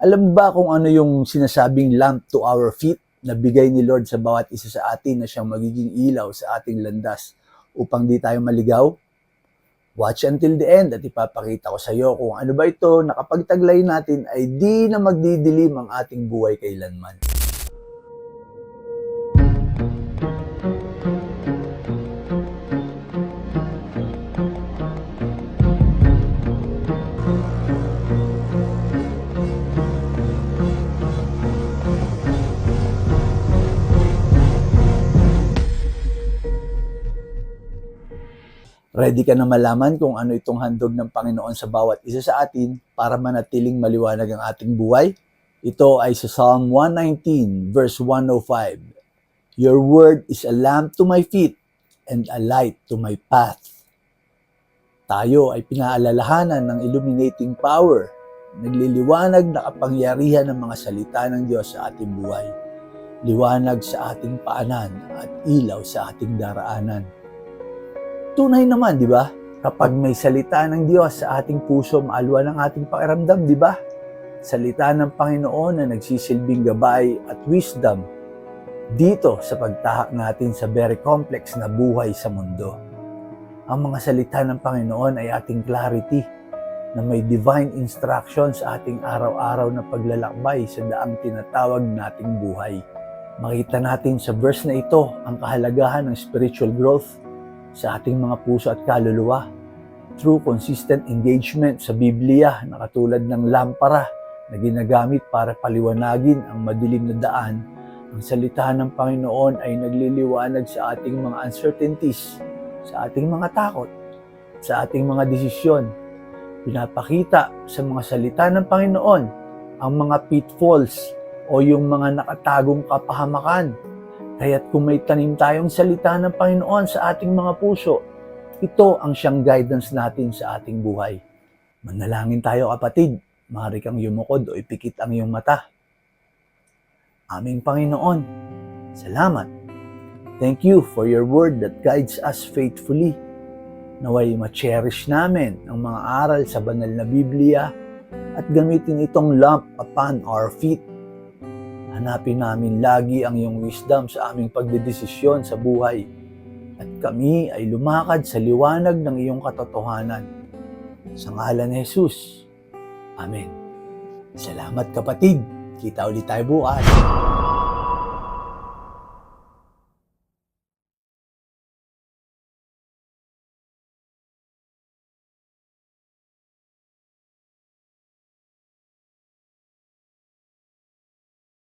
Alam mo ba kung ano yung sinasabing lamp to our feet na bigay ni Lord sa bawat isa sa atin na siyang magiging ilaw sa ating landas upang di tayo maligaw? Watch until the end at ipapakita ko sa iyo kung ano ba ito na kapag taglay natin ay di na magdidilim ang ating buhay kailanman. Ready ka na malaman kung ano itong handog ng Panginoon sa bawat isa sa atin para manatiling maliwanag ang ating buhay? Ito ay sa Psalm 119 verse 105. Your word is a lamp to my feet and a light to my path. Tayo ay pinaalalahanan ng illuminating power, nagliliwanag na kapangyarihan ng mga salita ng Diyos sa ating buhay. Liwanag sa ating paanan at ilaw sa ating daraanan. Tunay naman, di ba? Kapag may salita ng Diyos sa ating puso, maalwa ng ating pakiramdam, di ba? Salita ng Panginoon na nagsisilbing gabay at wisdom dito sa pagtahak natin sa very complex na buhay sa mundo. Ang mga salita ng Panginoon ay ating clarity na may divine instruction sa ating araw-araw na paglalakbay sa daang tinatawag nating buhay. Makita natin sa verse na ito ang kahalagahan ng spiritual growth sa ating mga puso at kaluluwa through consistent engagement sa Biblia na katulad ng lampara na ginagamit para paliwanagin ang madilim na daan. Ang salita ng Panginoon ay nagliliwanag sa ating mga uncertainties, sa ating mga takot, sa ating mga desisyon. Pinapakita sa mga salita ng Panginoon ang mga pitfalls o yung mga nakatagong kapahamakan. Kaya't kung may tanim tayong salita ng Panginoon sa ating mga puso, ito ang siyang guidance natin sa ating buhay. Manalangin tayo kapatid, maaari kang yumukod o ipikit ang iyong mata. Aming Panginoon, salamat. Thank you for your word that guides us faithfully. Naway ma-cherish namin ang mga aral sa banal na Biblia at gamitin itong lamp upon our feet. Hanapin namin lagi ang iyong wisdom sa aming pagdedesisyon sa buhay at kami ay lumakad sa liwanag ng iyong katotohanan. Sa ngalan ni Jesus. Amen. Salamat kapatid. Kita ulit tayo bukas.